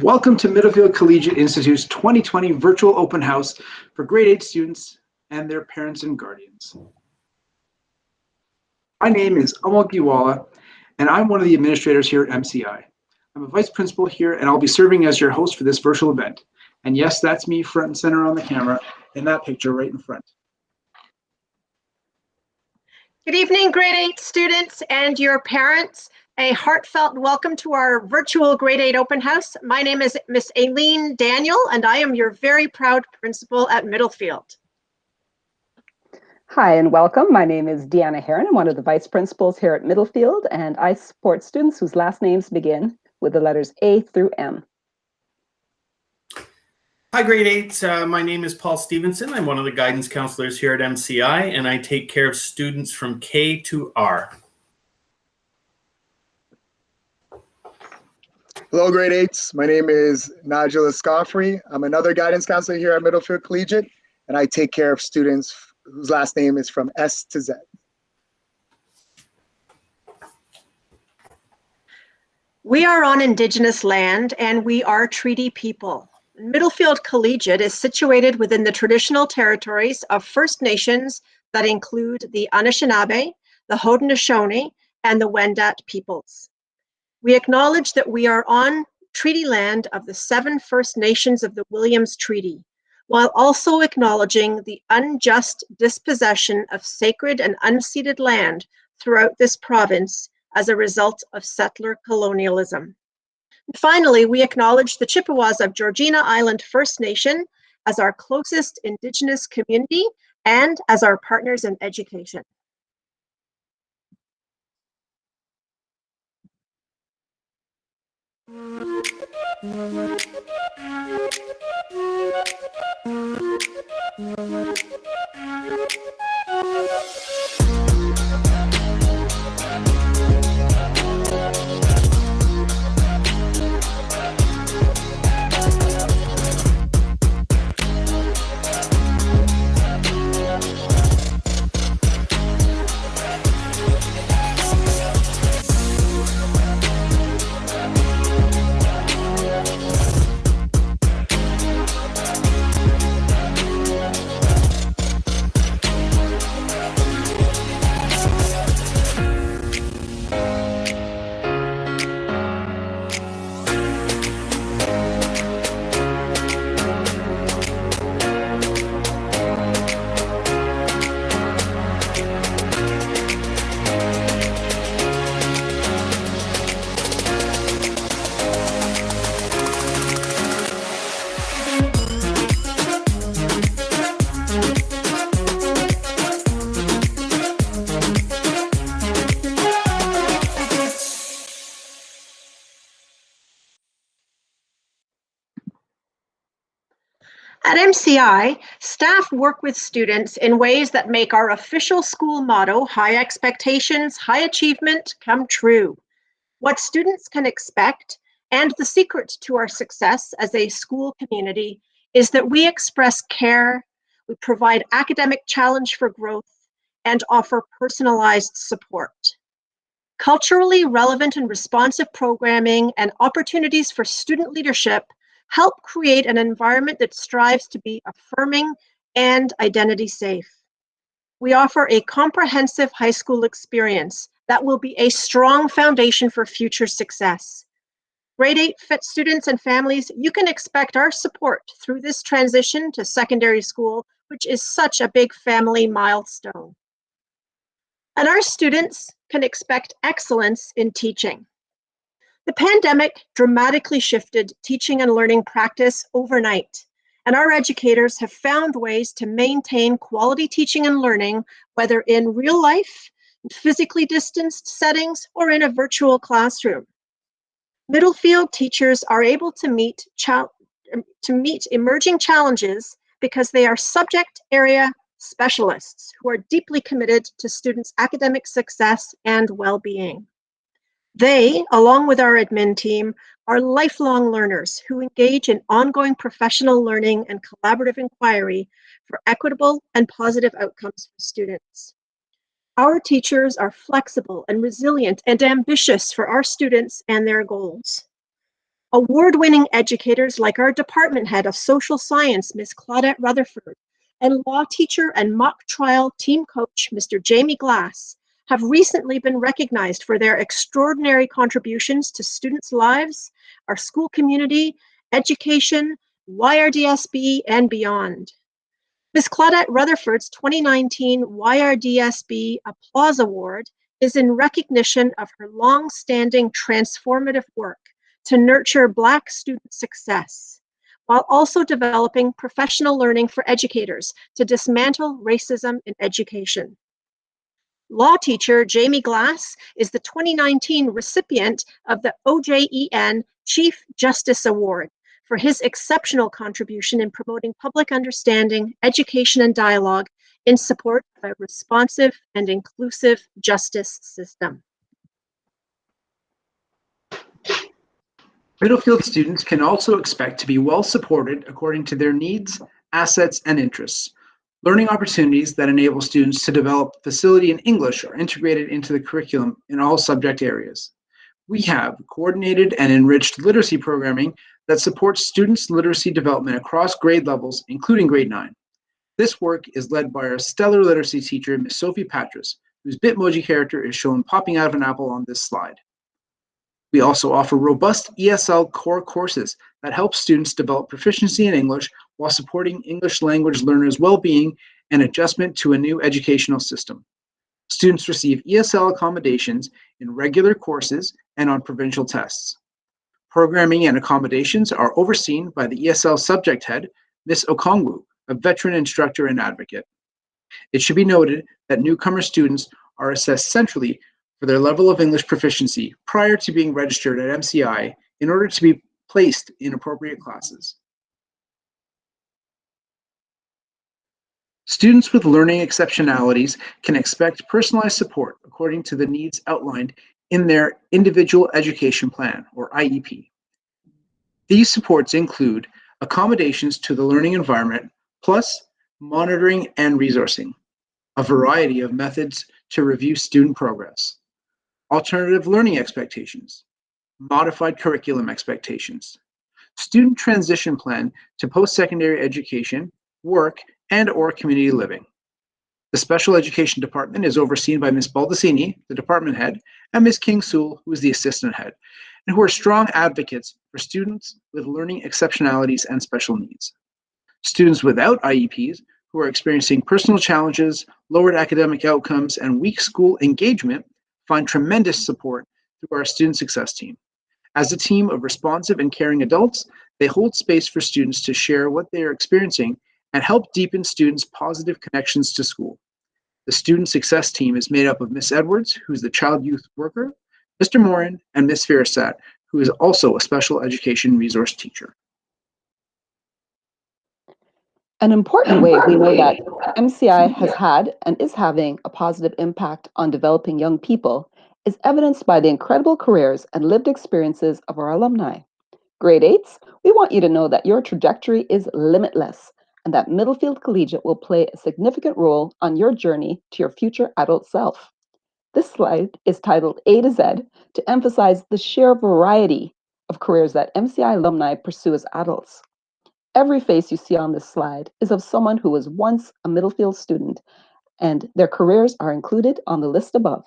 Welcome to Middlefield Collegiate Institute's 2020 virtual open house for grade 8 students and their parents and guardians. My name is Amal Giwala, and I'm one of the administrators here at MCI. I'm a vice principal here, and I'll be serving as your host for this virtual event. And yes, that's me front and center on the camera in that picture right in front. Good evening, grade 8 students and your parents. A heartfelt welcome to our virtual grade 8 open house. My name is Miss Aileen Daniel, and I am your very proud principal at Middlefield. Hi and welcome. My name is Deanna Heron. I'm one of the vice principals here at Middlefield, and I support students whose last names begin with the letters A through M. Hi, grade 8. My name is Paul Stevenson. I'm one of the guidance counselors here at MCI, and I take care of students from K to R. Hello, grade 8s. My name is Nigel Escoffrey. I'm another guidance counselor here at Middlefield Collegiate, and I take care of students whose last name is from S to Z. We are on Indigenous land, and we are treaty people. Middlefield Collegiate is situated within the traditional territories of First Nations that include the Anishinaabe, the Haudenosaunee, and the Wendat peoples. We acknowledge that we are on treaty land of the 7 First Nations of the Williams Treaty, while also acknowledging the unjust dispossession of sacred and unceded land throughout this province as a result of settler colonialism. Finally, we acknowledge the Chippewas of Georgina Island First Nation as our closest Indigenous community and as our partners in education. At MCI, staff work with students in ways that make our official school motto, high expectations, high achievement, come true. What students can expect, and the secret to our success as a school community, is that we express care, we provide academic challenge for growth, and offer personalized support. Culturally relevant and responsive programming and opportunities for student leadership help create an environment that strives to be affirming and identity safe. We offer a comprehensive high school experience that will be a strong foundation for future success. Grade 8 fit students and families, you can expect our support through this transition to secondary school, which is such a big family milestone. And our students can expect excellence in teaching. The pandemic dramatically shifted teaching and learning practice overnight, and our educators have found ways to maintain quality teaching and learning, whether in real life, physically distanced settings, or in a virtual classroom. Middlefield teachers are able to meet emerging challenges because they are subject area specialists who are deeply committed to students' academic success and well-being. They, along with our admin team, are lifelong learners who engage in ongoing professional learning and collaborative inquiry for equitable and positive outcomes for students. Our teachers are flexible and resilient and ambitious for our students and their goals. Award-winning educators like our department head of social science, Ms. Claudette Rutherford, and law teacher and mock trial team coach, Mr. Jamie Glass, have recently been recognized for their extraordinary contributions to students' lives, our school community, education, YRDSB, and beyond. Ms. Claudette Rutherford's 2019 YRDSB Applause Award is in recognition of her long-standing transformative work to nurture Black student success, while also developing professional learning for educators to dismantle racism in education. Law teacher Jamie Glass is the 2019 recipient of the OJEN Chief Justice Award for his exceptional contribution in promoting public understanding, education, and dialogue in support of a responsive and inclusive justice system. Middlefield students can also expect to be well supported according to their needs, assets, and interests. Learning opportunities that enable students to develop facility in English are integrated into the curriculum in all subject areas. We have coordinated and enriched literacy programming that supports students' literacy development across grade levels, including grade 9. This work is led by our stellar literacy teacher, Ms. Sophie Patras, whose Bitmoji character is shown popping out of an apple on this slide. We also offer robust ESL core courses that help students develop proficiency in English while supporting English language learners' well-being and adjustment to a new educational system. Students receive ESL accommodations in regular courses and on provincial tests. Programming and accommodations are overseen by the ESL subject head, Ms. Okongwu, a veteran instructor and advocate. It should be noted that newcomer students are assessed centrally for their level of English proficiency prior to being registered at MCI in order to be placed in appropriate classes. Students with learning exceptionalities can expect personalized support according to the needs outlined in their Individual Education Plan, or IEP. These supports include accommodations to the learning environment, plus monitoring and resourcing, a variety of methods to review student progress, alternative learning expectations, modified curriculum expectations, student transition plan to post-secondary education, work, and/or community living. The Special Education Department is overseen by Ms. Baldacini, the department head, and Ms. King-Sewell, who is the assistant head, and who are strong advocates for students with learning exceptionalities and special needs. Students without IEPs who are experiencing personal challenges, lowered academic outcomes, and weak school engagement find tremendous support through our Student Success Team. As a team of responsive and caring adults, they hold space for students to share what they are experiencing and help deepen students' positive connections to school. The Student Success Team is made up of Ms. Edwards, who is the child youth worker, Mr. Morin, and Ms. Firasat, who is also a special education resource teacher. An important way we know that MCI has had and is having a positive impact on developing young people is evidenced by the incredible careers and lived experiences of our alumni. Grade 8s, we want you to know that your trajectory is limitless and that Middlefield Collegiate will play a significant role on your journey to your future adult self. This slide is titled A to Z to emphasize the sheer variety of careers that MCI alumni pursue as adults. Every face you see on this slide is of someone who was once a Middlefield student, and their careers are included on the list above.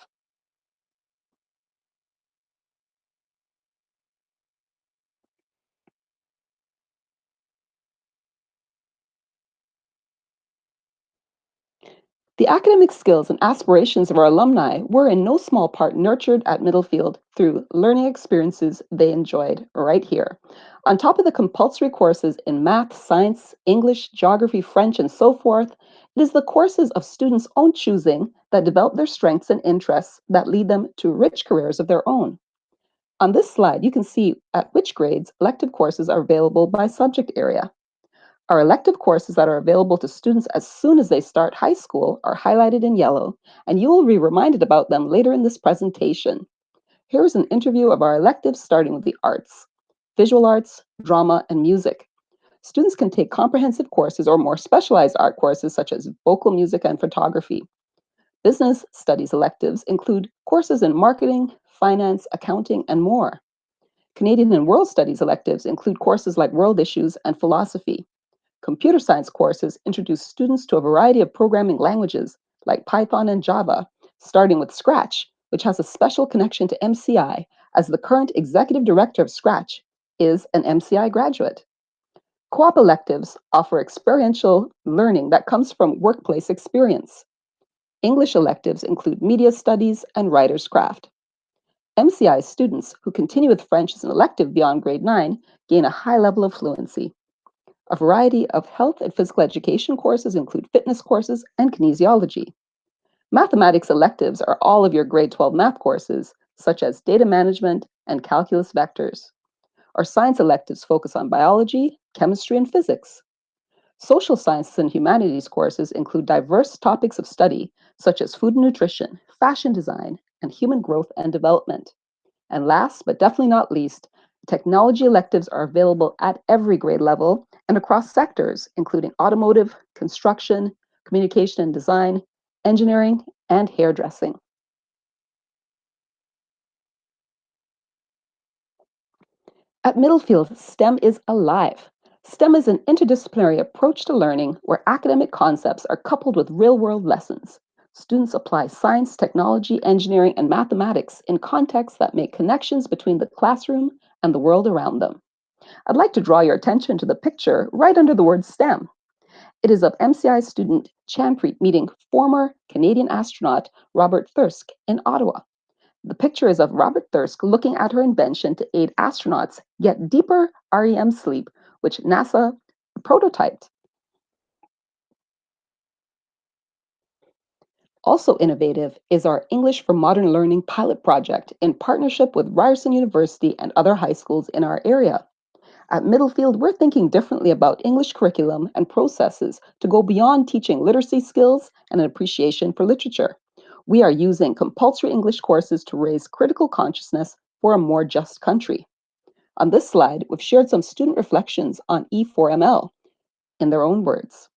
The academic skills and aspirations of our alumni were in no small part nurtured at Middlefield through learning experiences they enjoyed right here. On top of the compulsory courses in math, science, English, geography, French, and so forth, it is the courses of students' own choosing that develop their strengths and interests that lead them to rich careers of their own. On this slide, you can see at which grades elective courses are available by subject area. Our elective courses that are available to students as soon as they start high school are highlighted in yellow, and you will be reminded about them later in this presentation. Here is an interview of our electives starting with the arts, visual arts, drama, and music. Students can take comprehensive courses or more specialized art courses such as vocal music and photography. Business studies electives include courses in marketing, finance, accounting, and more. Canadian and World Studies electives include courses like World Issues and Philosophy. Computer science courses introduce students to a variety of programming languages like Python and Java, starting with Scratch, which has a special connection to MCI, as the current executive director of Scratch is an MCI graduate. Co-op electives offer experiential learning that comes from workplace experience. English electives include media studies and writer's craft. MCI students who continue with French as an elective beyond grade 9 gain a high level of fluency. A variety of health and physical education courses include fitness courses and kinesiology. Mathematics electives are all of your grade 12 math courses, such as data management and calculus vectors. Our science electives focus on biology, chemistry, and physics. Social sciences and humanities courses include diverse topics of study, such as food and nutrition, fashion design, and human growth and development. And last, but definitely not least, technology electives are available at every grade level and across sectors, including automotive, construction, communication and design, engineering, and hairdressing. At Middlefield, STEM is alive. STEM is an interdisciplinary approach to learning where academic concepts are coupled with real-world lessons. Students apply science, technology, engineering, and mathematics in contexts that make connections between the classroom and the world around them. I'd like to draw your attention to the picture right under the word STEM. It is of MCI student Chanpreet meeting former Canadian astronaut Robert Thirsk in Ottawa. The picture is of Robert Thirsk looking at her invention to aid astronauts get deeper REM sleep, which NASA prototyped. Also innovative is our English for Modern Learning pilot project in partnership with Ryerson University and other high schools in our area. At Middlefield, we're thinking differently about English curriculum and processes to go beyond teaching literacy skills and an appreciation for literature. We are using compulsory English courses to raise critical consciousness for a more just country. On this slide, we've shared some student reflections on E4ML in their own words.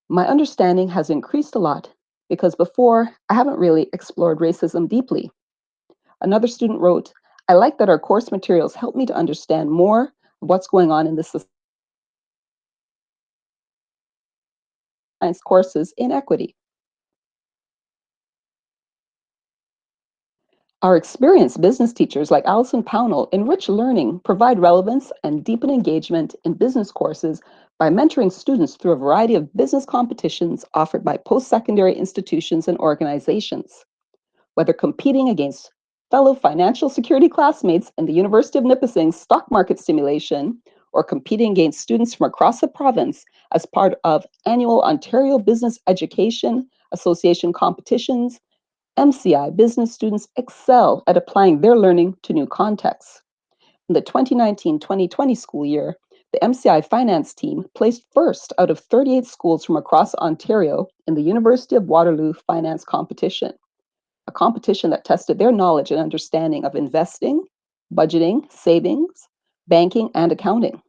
My understanding has increased a lot because before, I haven't really explored racism deeply. Another student wrote, I like that our course materials help me to understand more of what's going on in this science courses in equity. Our experienced business teachers like Alison Pownell enrich learning, provide relevance, and deepen engagement in business courses by mentoring students through a variety of business competitions offered by post-secondary institutions and organizations. Whether competing against fellow financial security classmates in the University of Nipissing's stock market simulation, or competing against students from across the province as part of annual Ontario Business Education Association competitions, MCI business students excel at applying their learning to new contexts. In the 2019-2020 school year, the MCI finance team placed first out of 38 schools from across Ontario in the University of Waterloo finance competition, a competition that tested their knowledge and understanding of investing, budgeting, savings, banking, and accounting.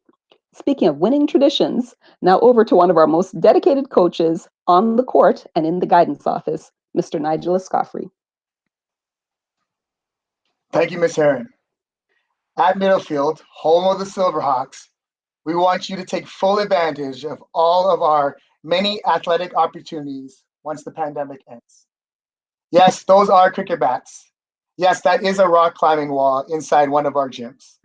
Speaking of winning traditions, now over to one of our most dedicated coaches on the court and in the guidance office, Mr. Nigel Escoffrey. Thank you, Ms. Heron. At Middlefield, home of the Silverhawks, we want you to take full advantage of all of our many athletic opportunities once the pandemic ends. Yes, those are cricket bats. Yes, that is a rock climbing wall inside one of our gyms.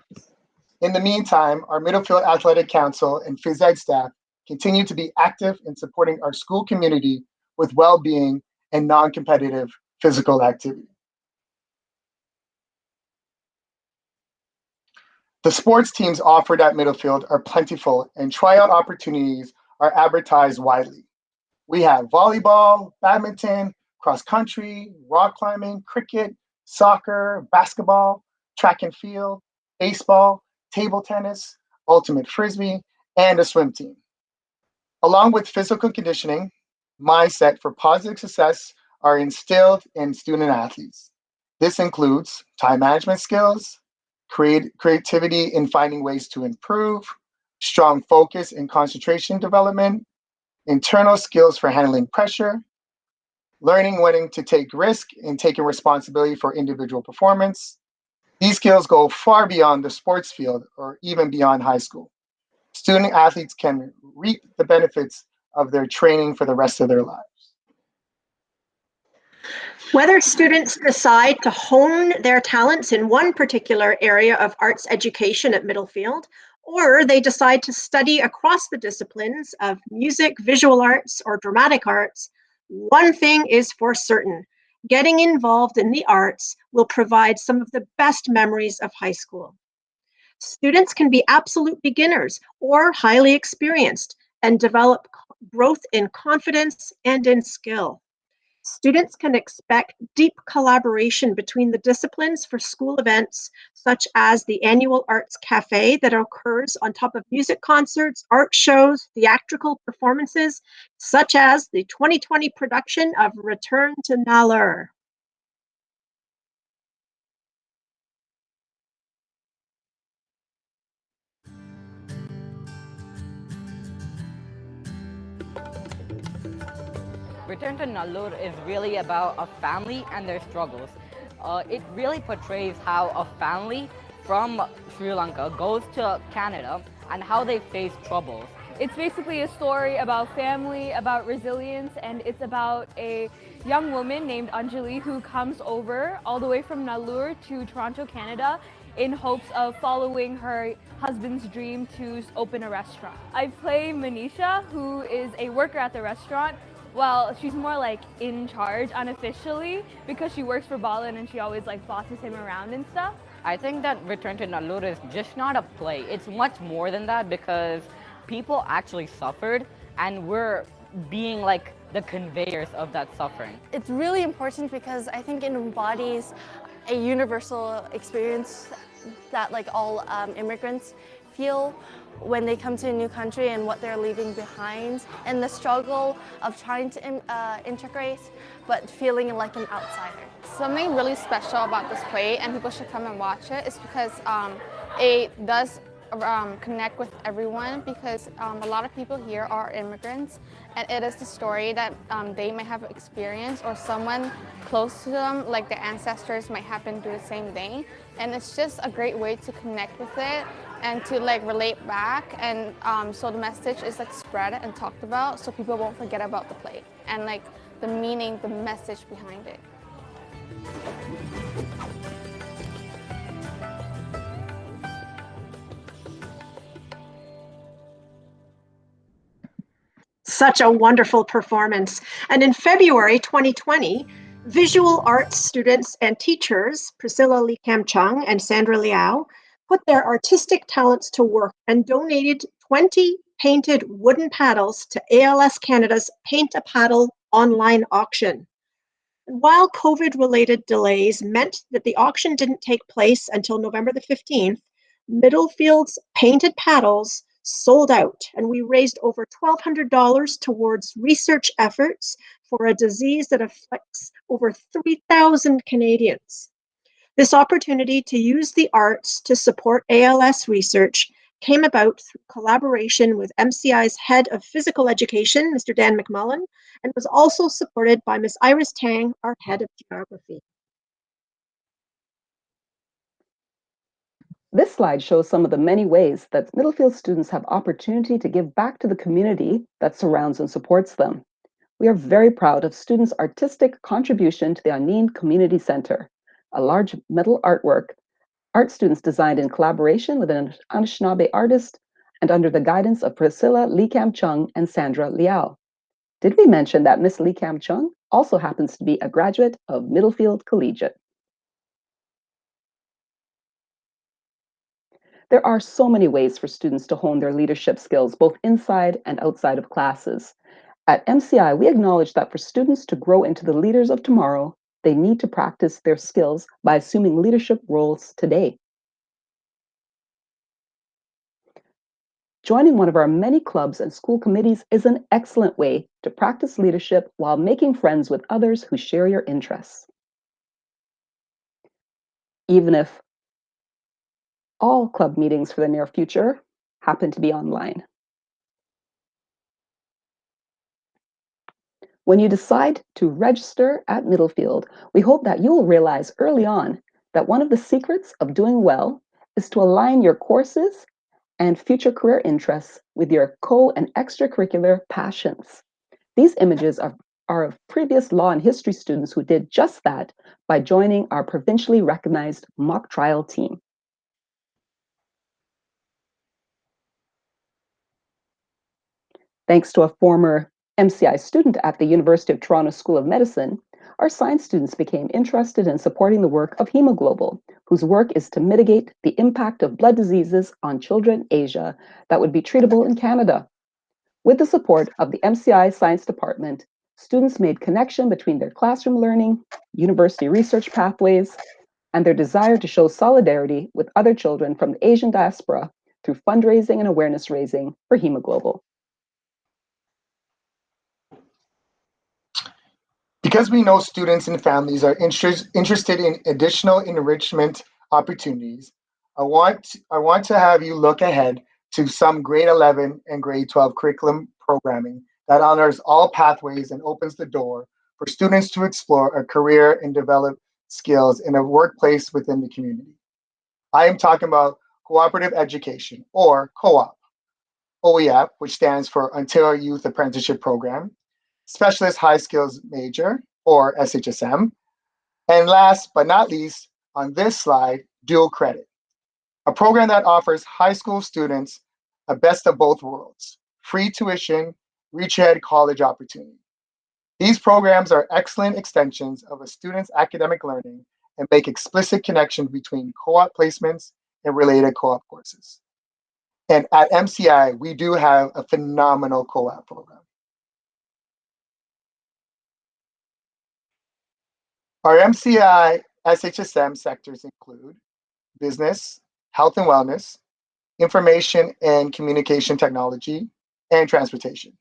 In the meantime, our Middlefield Athletic Council and phys ed staff continue to be active in supporting our school community with well-being and non-competitive physical activity. The sports teams offered at Middlefield are plentiful and tryout opportunities are advertised widely. We have volleyball, badminton, cross country, rock climbing, cricket, soccer, basketball, track and field, baseball, table tennis, ultimate frisbee, and a swim team. Along with physical conditioning, mindset for positive success are instilled in student athletes. This includes time management skills, creativity in finding ways to improve, strong focus and concentration development, internal skills for handling pressure, learning when to take risk and taking responsibility for individual performance, These skills go far beyond the sports field or even beyond high school. Student athletes can reap the benefits of their training for the rest of their lives. Whether students decide to hone their talents in one particular area of arts education at Middlefield, or they decide to study across the disciplines of music, visual arts, or dramatic arts, one thing is for certain: getting involved in the arts will provide some of the best memories of high school. Students can be absolute beginners or highly experienced and develop growth in confidence and in skill. Students can expect deep collaboration between the disciplines for school events, such as the annual Arts Cafe that occurs on top of music concerts, art shows, theatrical performances, such as the 2020 production of Return to Nallur. Return to Nallur is really about a family and their struggles. It really portrays how a family from Sri Lanka goes to Canada and how they face troubles. It's basically a story about family, about resilience, and it's about a young woman named Anjali who comes over all the way from Nallur to Toronto, Canada, in hopes of following her husband's dream to open a restaurant. I play Manisha, who is a worker at the restaurant. Well, she's more like in charge unofficially because she works for Balan and she always like bosses him around and stuff. I think that Return to Nallur is just not a play. It's much more than that because people actually suffered and we're being like the conveyors of that suffering. It's really important because I think it embodies a universal experience that like all immigrants feel when they come to a new country and what they're leaving behind, and the struggle of trying to integrate but feeling like an outsider. Something really special about this play, and people should come and watch it, is because it does connect with everyone, because a lot of people here are immigrants, and it is the story that they might have experienced, or someone close to them, like their ancestors, might happen to do the same thing. And it's just a great way to connect with it and to like relate back, and so the message is like spread and talked about so people won't forget about the play and like the meaning, the message behind it. Such a wonderful performance. And in February 2020, visual arts students and teachers, Priscilla Lee Kam Chung and Sandra Liao, put their artistic talents to work and donated 20 painted wooden paddles to ALS Canada's Paint a Paddle online auction. While COVID-related delays meant that the auction didn't take place until November the 15th, Middlefield's painted paddles sold out, and we raised over $1,200 towards research efforts for a disease that afflicts over 3,000 Canadians. This opportunity to use the arts to support ALS research came about through collaboration with MCI's head of physical education, Mr. Dan McMullen, and was also supported by Ms. Iris Tang, our head of geography. This slide shows some of the many ways that Middlefield students have opportunity to give back to the community that surrounds and supports them. We are very proud of students' artistic contribution to the Aneen Community Center, a large metal artwork art students designed in collaboration with an Anishinaabe artist and under the guidance of Priscilla Lee Kam Chung and Sandra Liao. Did we mention that Miss Lee Kam Chung also happens to be a graduate of Middlefield Collegiate? There are so many ways for students to hone their leadership skills, both inside and outside of classes. At MCI, we acknowledge that for students to grow into the leaders of tomorrow, they need to practice their skills by assuming leadership roles today. Joining one of our many clubs and school committees is an excellent way to practice leadership while making friends with others who share your interests. Even if all club meetings for the near future happen to be online. When you decide to register at Middlefield, we hope that you will realize early on that one of the secrets of doing well is to align your courses and future career interests with your co and extracurricular passions. These images are of previous law and history students who did just that by joining our provincially recognized mock trial team. Thanks to a former MCI student at the University of Toronto School of Medicine, our science students became interested in supporting the work of Hemoglobal, whose work is to mitigate the impact of blood diseases on children in Asia that would be treatable in Canada. With the support of the MCI Science Department, students made connection between their classroom learning, university research pathways, and their desire to show solidarity with other children from the Asian diaspora through fundraising and awareness raising for Hemoglobal. Because we know students and families are interested in additional enrichment opportunities, I want to have you look ahead to some grade 11 and grade 12 curriculum programming that honors all pathways and opens the door for students to explore a career and develop skills in a workplace within the community. I am talking about cooperative education, or co-op, OEF, which stands for Ontario Youth Apprenticeship Program, Specialist High Skills Major, or SHSM, and last but not least, on this slide, dual credit, a program that offers high school students a best of both worlds, free tuition, reach ahead college opportunity. These programs are excellent extensions of a student's academic learning and make explicit connections between co-op placements and related co-op courses. And at MCI, we do have a phenomenal co-op program. Our MCI SHSM sectors include business, health and wellness, information and communication technology, and transportation.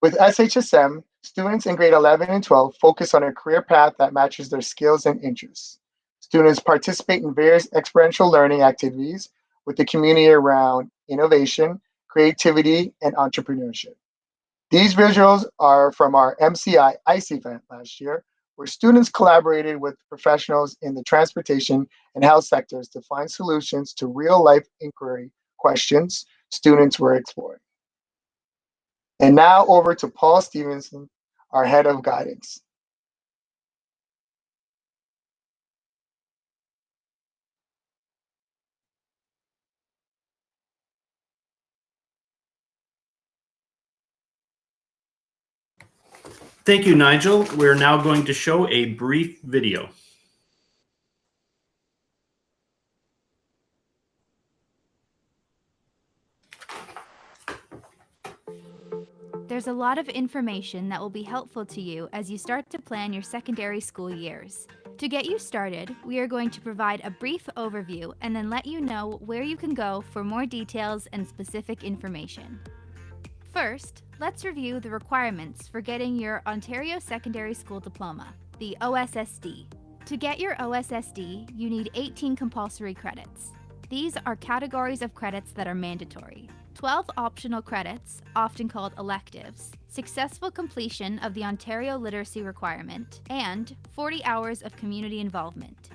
With SHSM, students in grade 11 and 12 focus on a career path that matches their skills and interests. Students participate in various experiential learning activities with the community around innovation, creativity, and entrepreneurship. These visuals are from our MCI ICE event last year, where students collaborated with professionals in the transportation and health sectors to find solutions to real-life inquiry questions students were exploring. And now over to Paul Stevenson, our head of guidance. Thank you, Nigel. We're now going to show a brief video. There's a lot of information that will be helpful to you as you start to plan your secondary school years. To get you started, we are going to provide a brief overview and then let you know where you can go for more details and specific information. First, let's review the requirements for getting your Ontario Secondary School Diploma, the OSSD. To get your OSSD, you need 18 compulsory credits. These are categories of credits that are mandatory. 12 optional credits, often called electives, successful completion of the Ontario literacy requirement, and 40 hours of community involvement.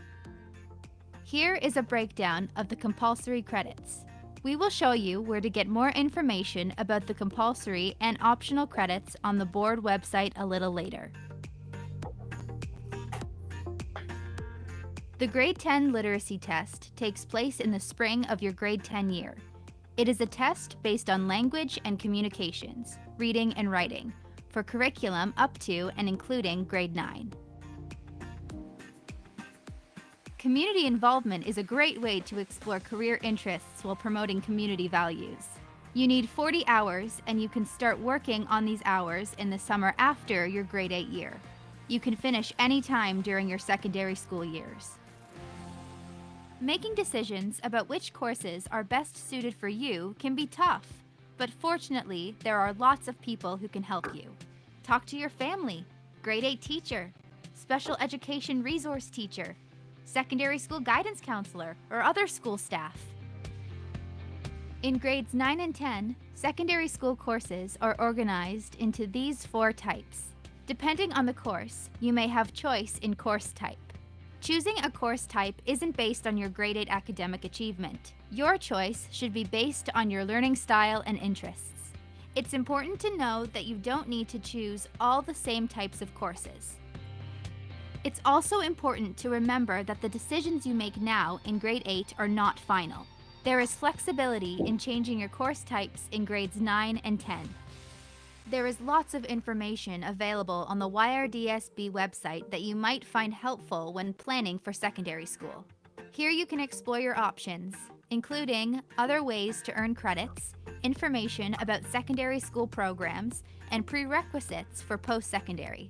Here is a breakdown of the compulsory credits. We will show you where to get more information about the compulsory and optional credits on the board website a little later. The Grade 10 Literacy Test takes place in the spring of your Grade 10 year. It is a test based on language and communications, reading and writing, for curriculum up to and including Grade 9. Community involvement is a great way to explore career interests while promoting community values. You need 40 hours, and you can start working on these hours in the summer after your Grade 8 year. You can finish any time during your secondary school years. Making decisions about which courses are best suited for you can be tough, but fortunately, there are lots of people who can help you. Talk to your family, Grade 8 teacher, special education resource teacher, secondary school guidance counselor, or other school staff. In grades 9 and 10, secondary school courses are organized into these 4 types. Depending on the course, you may have choice in course type. Choosing a course type isn't based on your grade 8 academic achievement. Your choice should be based on your learning style and interests. It's important to know that you don't need to choose all the same types of courses. It's also important to remember that the decisions you make now in grade 8 are not final. There is flexibility in changing your course types in grades 9 and 10. There is lots of information available on the YRDSB website that you might find helpful when planning for secondary school. Here you can explore your options, including other ways to earn credits, information about secondary school programs, and prerequisites for post-secondary.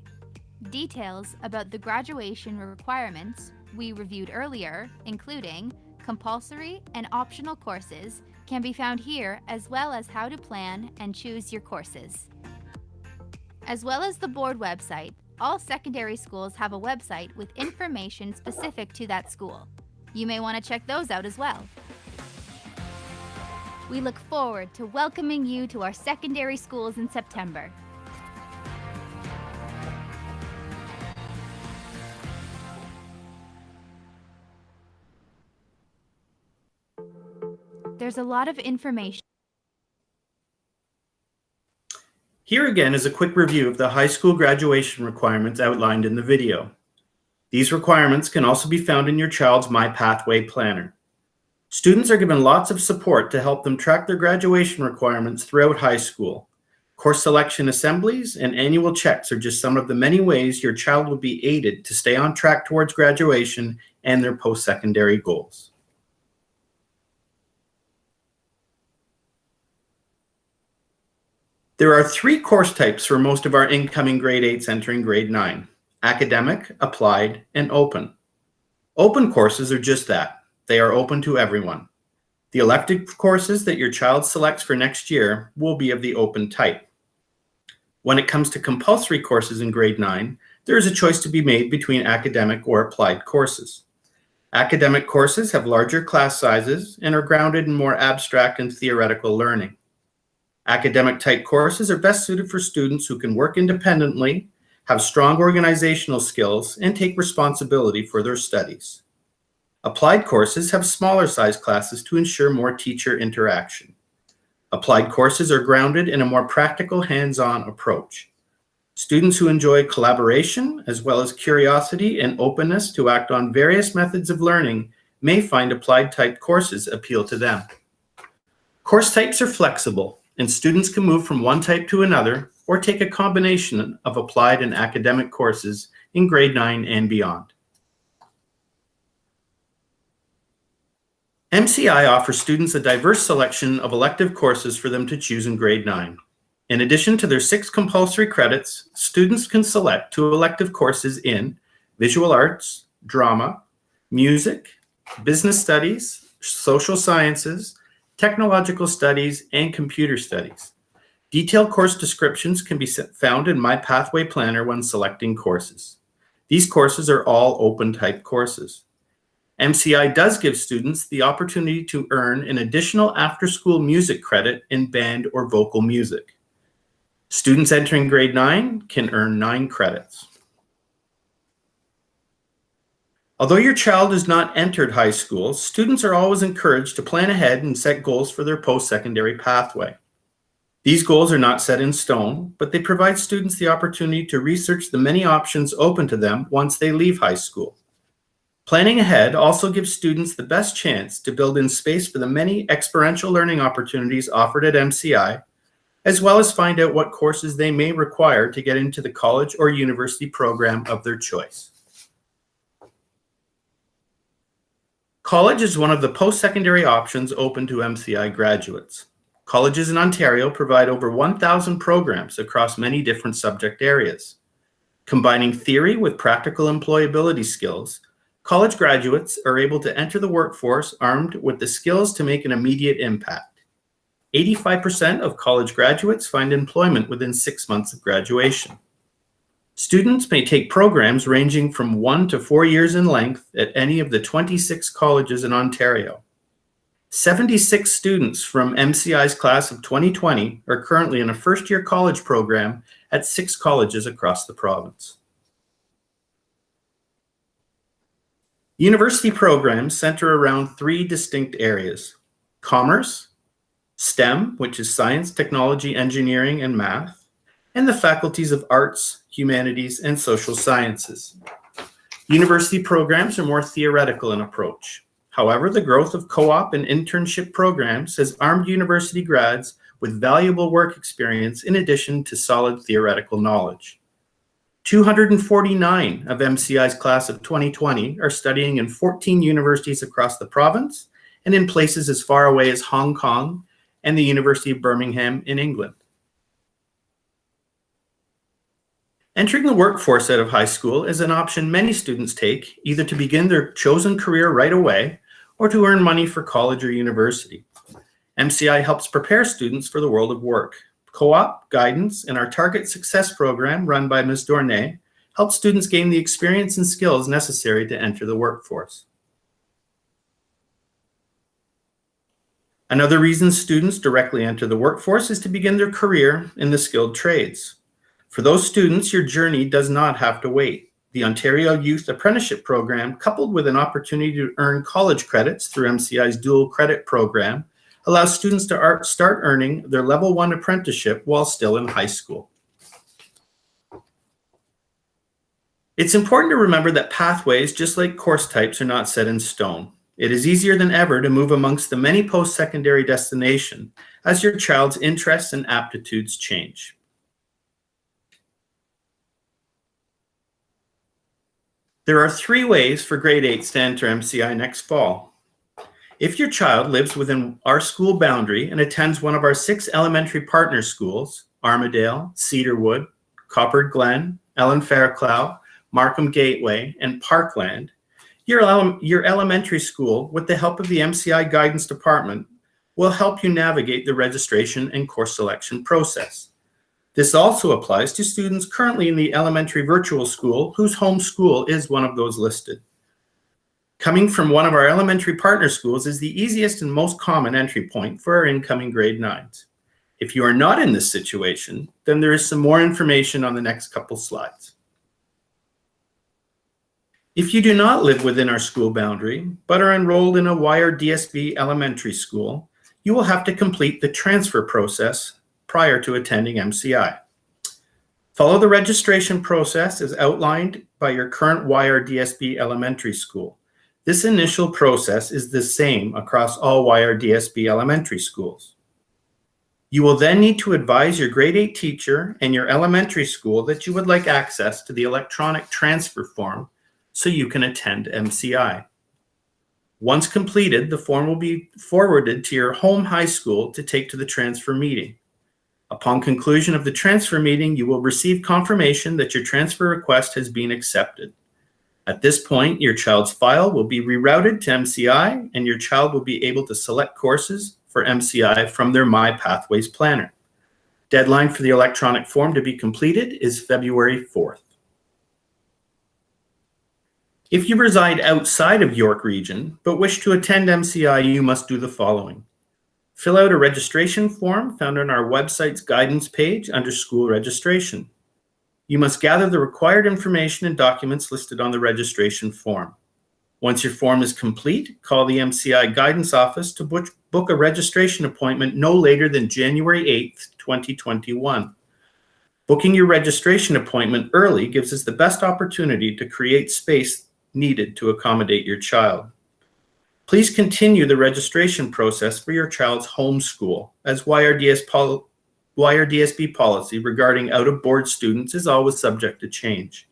Details about the graduation requirements we reviewed earlier, including compulsory and optional courses, can be found here, as well as how to plan and choose your courses. As well as the board website, all secondary schools have a website with information specific to that school. You may want to check those out as well. We look forward to welcoming you to our secondary schools in September. There's a lot of information. Here again is a quick review of the high school graduation requirements outlined in the video. These requirements can also be found in your child's My Pathway Planner. Students are given lots of support to help them track their graduation requirements throughout high school. Course selection assemblies and annual checks are just some of the many ways your child will be aided to stay on track towards graduation and their post-secondary goals. There are 3 course types for most of our incoming grade 8s entering grade 9: academic, applied, and open. Open courses are just that. They are open to everyone. The elective courses that your child selects for next year will be of the open type. When it comes to compulsory courses in grade 9, there is a choice to be made between academic or applied courses. Academic courses have larger class sizes and are grounded in more abstract and theoretical learning. Academic type courses are best suited for students who can work independently, have strong organizational skills, and take responsibility for their studies. Applied courses have smaller size classes to ensure more teacher interaction. Applied courses are grounded in a more practical, hands-on approach. Students who enjoy collaboration, as well as curiosity and openness to act on various methods of learning, may find applied type courses appeal to them. Course types are flexible, and students can move from one type to another or take a combination of applied and academic courses in grade 9 and beyond. MCI offers students a diverse selection of elective courses for them to choose in grade 9. In addition to their 6 compulsory credits, students can select 2 elective courses in visual arts, drama, music, business studies, social sciences, technological studies, and computer studies. Detailed course descriptions can be found in My Pathway Planner when selecting courses. These courses are all open type courses. MCI does give students the opportunity to earn an additional after-school music credit in band or vocal music. Students entering grade 9 can earn 9 credits. Although your child has not entered high school, students are always encouraged to plan ahead and set goals for their post-secondary pathway. These goals are not set in stone, but they provide students the opportunity to research the many options open to them once they leave high school. Planning ahead also gives students the best chance to build in space for the many experiential learning opportunities offered at MCI, as well as find out what courses they may require to get into the college or university program of their choice. College is one of the post-secondary options open to MCI graduates. Colleges in Ontario provide over 1,000 programs across many different subject areas. Combining theory with practical employability skills, college graduates are able to enter the workforce armed with the skills to make an immediate impact. 85% of college graduates find employment within 6 months of graduation. Students may take programs ranging from 1 to 4 years in length at any of the 26 colleges in Ontario. 76 students from MCI's class of 2020 are currently in a first-year college program at 6 colleges across the province. University programs center around three distinct areas: commerce, STEM, which is science, technology, engineering, and math, and the faculties of arts, humanities, and social sciences. University programs are more theoretical in approach. However, the growth of co-op and internship programs has armed university grads with valuable work experience in addition to solid theoretical knowledge. 249 of MCI's class of 2020 are studying in 14 universities across the province and in places as far away as Hong Kong and the University of Birmingham in England. Entering the workforce out of high school is an option many students take, either to begin their chosen career right away or to earn money for college or university. MCI helps prepare students for the world of work. Co-op, guidance, and our Target Success program run by Ms. Dornay helps students gain the experience and skills necessary to enter the workforce. Another reason students directly enter the workforce is to begin their career in the skilled trades. For those students, your journey does not have to wait. The Ontario Youth Apprenticeship Program, coupled with an opportunity to earn college credits through MCI's dual credit program, allows students to start earning their level 1 apprenticeship while still in high school. It's important to remember that pathways, just like course types, are not set in stone. It is easier than ever to move amongst the many post-secondary destinations as your child's interests and aptitudes change. There are 3 ways for grade 8s to enter MCI next fall. If your child lives within our school boundary and attends one of our 6 elementary partner schools, Armadale, Cedarwood, Copper Glen, Ellen Fairclough, Markham Gateway, and Parkland, your elementary school, with the help of the MCI Guidance Department, will help you navigate the registration and course selection process. This also applies to students currently in the elementary virtual school whose home school is one of those listed. Coming from one of our elementary partner schools is the easiest and most common entry point for our incoming grade 9s. If you are not in this situation, then there is some more information on the next couple slides. If you do not live within our school boundary, but are enrolled in a WIRE DSB elementary school, you will have to complete the transfer process prior to attending MCI. Follow the registration process as outlined by your current WIRE DSB elementary school. This initial process is the same across all WIRE DSB elementary schools. You will then need to advise your grade 8 teacher and your elementary school that you would like access to the electronic transfer form so you can attend MCI. Once completed, the form will be forwarded to your home high school to take to the transfer meeting. Upon conclusion of the transfer meeting, you will receive confirmation that your transfer request has been accepted. At this point, your child's file will be rerouted to MCI and your child will be able to select courses for MCI from their My Pathways Planner. Deadline for the electronic form to be completed is February 4th. If you reside outside of York Region but wish to attend MCI, you must do the following. Fill out a registration form found on our website's guidance page under school registration. You must gather the required information and documents listed on the registration form. Once your form is complete, call the MCI Guidance Office to book a registration appointment no later than January 8th, 2021. Booking your registration appointment early gives us the best opportunity to create space needed to accommodate your child. Please continue the registration process for your child's home school, as WIRE DSB policy regarding out-of-board students is always subject to change.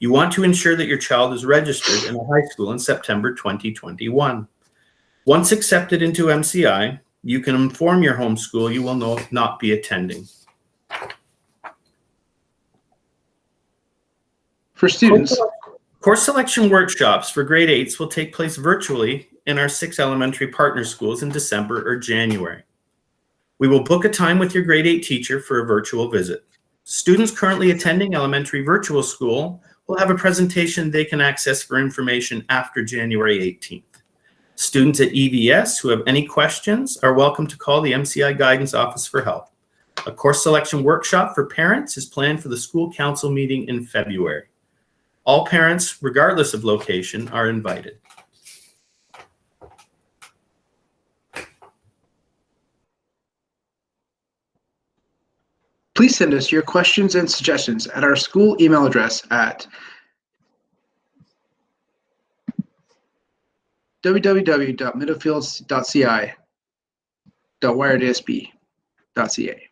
You want to ensure that your child is registered in a high school in September 2021. Once accepted into MCI, you can inform your home school you will not be attending. For students, Course selection workshops for grade 8s will take place virtually in our 6 elementary partner schools in December or January. We will book a time with your grade 8 teacher for a virtual visit. Students currently attending elementary virtual school will have a presentation they can access for information after January 18th. Students at EVS who have any questions are welcome to call the MCI Guidance Office for help. A course selection workshop for parents is planned for the school council meeting in February. All parents, regardless of location, are invited. Please send us your questions and suggestions at our school email address at www.middlefields.ci.wiredsb.ca.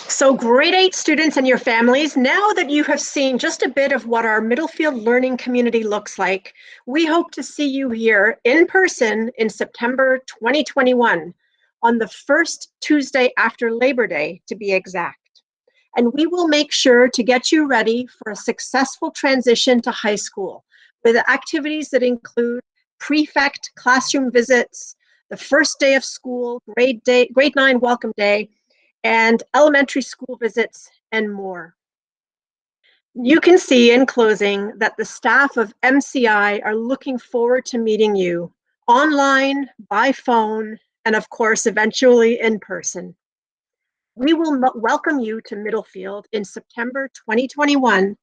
So grade 8 students and your families, now that you have seen just a bit of what our Middlefield learning community looks like, we hope to see you here in person in September 2021, on the first Tuesday after Labor Day, to be exact. And we will make sure to get you ready for a successful transition to high school with activities that include prefect classroom visits, the first day of school, grade 9 welcome day, and elementary school visits, and more. You can see in closing that the staff of MCI are looking forward to meeting you online, by phone, and of course, eventually in person. We will welcome you to Middlefield in September 2021.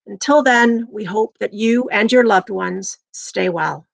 Until then, we hope that you and your loved ones stay well.